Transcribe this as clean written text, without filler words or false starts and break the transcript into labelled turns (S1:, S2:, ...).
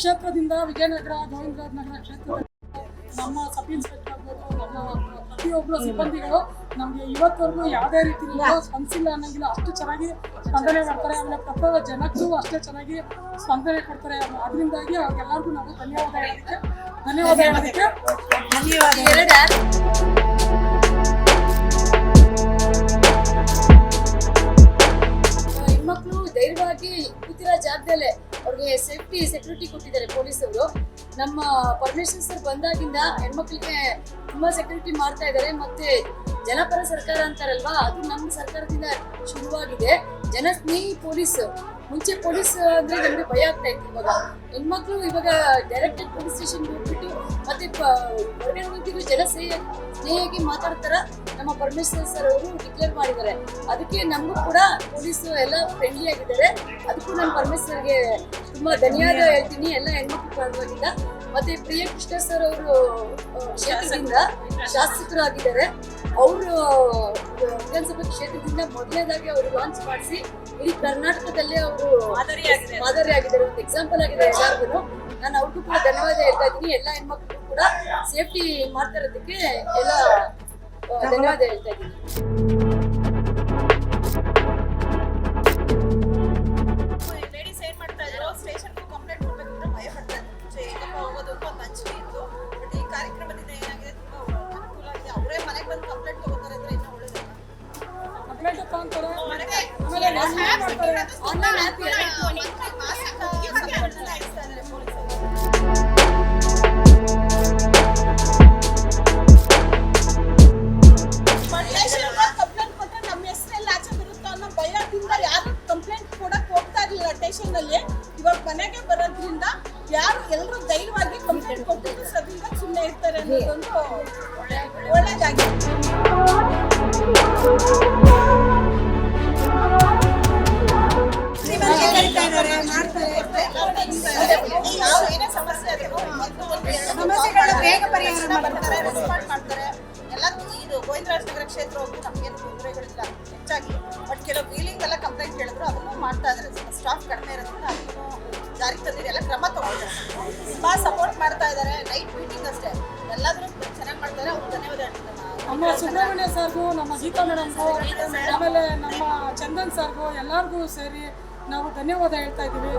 S1: ಕ್ಷೇತ್ರದಿಂದ ವಿಜಯನಗರ ಗೋವಿಂದರಾಜನಗರ ಕ್ಷೇತ್ರದಲ್ಲಿ ನಮ್ಮ ಸಬ್ ಇನ್ಸ್ಪೆಕ್ಟರ್ ಆಗ್ಬೋದು, ನಮ್ಮ ಪ್ರತಿಯೊಬ್ಬರು ಸಿಬ್ಬಂದಿಗಳು ನಮಗೆ ಇವತ್ತವರೆಗೂ ಯಾವುದೇ ರೀತಿಯಿಂದ ಸ್ಪಂದಿಸಿಲ್ಲ ಅನ್ನೋಂಗಿಲ್ಲ. ಅಷ್ಟು ಚೆನ್ನಾಗಿ ಸ್ಪಂದನೆ ಮಾಡ್ತಾರೆ. ಆಮೇಲೆ ಪ್ರತಿಯೊಬ್ಬ ಜನಕ್ಕೂ ಅಷ್ಟೇ ಚೆನ್ನಾಗಿ ಸ್ಪಂದನೆ ಕೊಡ್ತಾರೆ. ಅದರಿಂದಾಗಿ ಅವ್ರಿಗೆಲ್ಲರಿಗೂ ನಾವು ಧನ್ಯವಾದ ಹೇಳೋದಕ್ಕೆ
S2: ಹೆಣ್ಮಕ್ಳು ಧೈರ್ಯವಾಗಿ ಕೂತಿರೋ ಜಾಗದಲ್ಲೇ ಅವ್ರಿಗೆ ಸೆಕ್ಯೂರಿಟಿ ಕೊಟ್ಟಿದ್ದಾರೆ ಪೊಲೀಸವರು. ನಮ್ಮ ಪರಮೇಶ್ವರ್ ಸರ್ ಬಂದಾಗಿಂದ ಹೆಣ್ಮಕ್ಳಿಗೆ ತುಂಬಾ ಸೆಕ್ಯೂರಿಟಿ ಮಾಡ್ತಾ ಇದ್ದಾರೆ. ಮತ್ತೆ ಜನಪರ ಸರ್ಕಾರ ಅಂತಾರಲ್ವಾ, ಅದು ನಮ್ಮ ಸರ್ಕಾರದಿಂದ ಶುರುವಾಗಿದೆ. ಜನಸ್ನೇಹಿ ಪೊಲೀಸ್. ಮುಂಚೆ ಪೊಲೀಸ್ ಅಂದ್ರೆ ನಮ್ಗೆ ಭಯ ಆಗ್ತಾ ಇತ್ತು. ಇವಾಗ ಹೆಣ್ಮಕ್ಳು ಇವಾಗ ಡೈರೆಕ್ಟ್ ಪೊಲೀಸ್ ಸ್ಟೇಷನ್ ಹೋಗ್ಬಿಟ್ಟು ಮತ್ತೆ ಹೊರಗಡೆ ಹೋಗ್ತಿದ್ರು ಸ್ನೇಹಿಯಾಗಿ ಮಾತಾಡ್ತಾರ ನಮ್ಮ ಪರಮೇಶ್ವರ್ ಸರ್ ಅವರು ಡಿಕ್ಲೇರ್ ಮಾಡಿದ್ದಾರೆ. ಅದಕ್ಕೆ ನಮಗೂ ಕೂಡ ಪೊಲೀಸ್ ಎಲ್ಲ ಫ್ರೆಂಡ್ಲಿ ಆಗಿದ್ದಾರೆ. ಅದಕ್ಕೂ ನಮ್ಮ ಪರಮೇಶ್ವರ್ಗೆ ತುಂಬಾ ಧನ್ಯವಾದ ಹೇಳ್ತೀನಿ ಎಲ್ಲ ಹೆಣ್ಮಕ್ಳು ಪರವಾಗಿಲ್ಲ. ಮತ್ತೆ ಪ್ರಿಯ ಕೃಷ್ಣ ಸರ್ ಅವರು ಕ್ಷೇತ್ರದಿಂದ ಶಾಸಕರಾಗಿದ್ದಾರೆ. ಅವರು ವಿಧಾನಸಭಾ ಕ್ಷೇತ್ರದಿಂದ ಮೊದಲನೇದಾಗಿ ಅವರು ಲಾಂಚ್ ಮಾಡಿಸಿ ಇಡೀ ಕರ್ನಾಟಕದಲ್ಲೇ ಅವರು ಮಾದರಿಯಾಗಿದ್ದಾರೆ, ಒಂದು ಎಕ್ಸಾಂಪಲ್ ಆಗಿದೆ ಎಲ್ಲರಿಗೂ. ನಾನು ಅವ್ರಿಗೂ ಕೂಡ ಧನ್ಯವಾದ ಹೇಳ್ತಾ ಇದ್ದೀನಿ. ಎಲ್ಲ ಹೆಣ್ಮಕ್ಳು ಕೂಡ ಸೇಫ್ಟಿ ಮಾಡ್ತಾ ಇರೋದಕ್ಕೆ ಎಲ್ಲ ಧನ್ಯವಾದ ಹೇಳ್ತಾ ಇದ್ದೀನಿ.
S3: ಲೇಡೀಸ್ ಏನ್ ಮಾಡ್ತಾ ಇದ್ರು, ಸ್ಟೇಷನ್ ಕಂಪ್ಲೇಂಟ್ ಕೊಡ್ಬೇಕಂದ್ರೆ ಭಯ ಪಡ್ತಾ ಇದ್ರು. ಹೋಗೋದಕ್ಕೂ ಒಂದು ಅಂಜಿಕೆ ಇತ್ತು. ಬಟ್ ಈ ಕಾರ್ಯಕ್ರಮದಿಂದ ಏನಾಗಿದೆ, ತುಂಬಾ ಅನುಕೂಲ ಆಗಿದೆ. ಅವರೇ ಮನೆಗೆ ಬಂದು ಕಂಪ್ಲೇಂಟ್ ತಗೋತಾರೆ ಅಂದ್ರೆ ಇನ್ನೂ ಒಳ್ಳೇದಲ್ಲ.
S1: ಕಂಪ್ಲೇಂಟ್ ತಗೊಂತಾರೆ.
S2: ಆನ್ಲೈನ್ ಆ್ಯಪ್
S3: ಸ್ಟೇಷನ್ ಅಲ್ಲಿ ಇವಾಗ ಮನೆಗೆ ಬರೋದ್ರಿಂದ ಯಾರು ಎಲ್ಲರೂ ಧೈರ್ಯವಾಗಿ ಕಂಪ್ಲೇಂಟ್ ಕೊಟ್ಟಿದ್ದು ಸದ್ಯದಿಂದ ಸುಮ್ಮನೆ ಇರ್ತಾರೆ ಅನ್ನೋದೊಂದು ಒಳ್ಳೇದಾಗಿದೆ. ಏನೇ ಸಮಸ್ಯೆ ಸಮಸ್ಯೆಗಳ ಬೇಗ ಪರಿಹಾರ ಮಾಡ್ತಾರೆ, ರೆಸ್ಪಾಂಡ್ ಮಾಡ್ತಾರೆ. ಎಲ್ಲ ಇದು ಗೋವಿಂದರಾಜನಗರ ಕ್ಷೇತ್ರ ಹೋಗಿ ನಮಗೇನು ತೊಂದರೆಗಳಿಲ್ಲ ಹೆಚ್ಚಾಗಿ. ಬಟ್ ಕೆಲವು ವೀಲಿಂಗ್ ಎಲ್ಲ ಕಂಪ್ಲೇಂಟ್ ಕೇಳಿದ್ರು, ಅದನ್ನು ಮಾಡ್ತಾ ಇದ್ದಾರೆ. ಸ್ಟಾಫ್ ಕಡಿಮೆ ಇರೋದ್ರಿಂದ ಅದನ್ನು ಜಾರಿಗೆ ತಂದಿದ್ದು ಎಲ್ಲ ಕ್ರಮ ತಗೊಂಡಿದ್ದಾರೆ. ತುಂಬ ಸಪೋರ್ಟ್ ಮಾಡ್ತಾ ಇದ್ದಾರೆ. ನೈಟ್ ಮೀಟಿಂಗ್ ಅಷ್ಟೇ ಎಲ್ಲಾದ್ರೂ ಚೆನ್ನಾಗಿ ಮಾಡ್ತಾರೆ. ಅವ್ರು ಧನ್ಯವಾದ ಹೇಳ್ತಾರೆ.
S1: ನಮ್ಮ ಸುಬ್ರಹ್ಮಣ್ಯ ಸರ್ಗೂ, ನಮ್ಮ ಗೀತಾ ಮೇಡಮ್ಗೂ, ಆಮೇಲೆ ನಮ್ಮ ಚಂದನ್ ಸರ್ಗೂ ಎಲ್ಲರಿಗೂ ಸೇರಿ ನಾವು ಧನ್ಯವಾದ ಹೇಳ್ತಾ ಇದ್ದೀವಿ.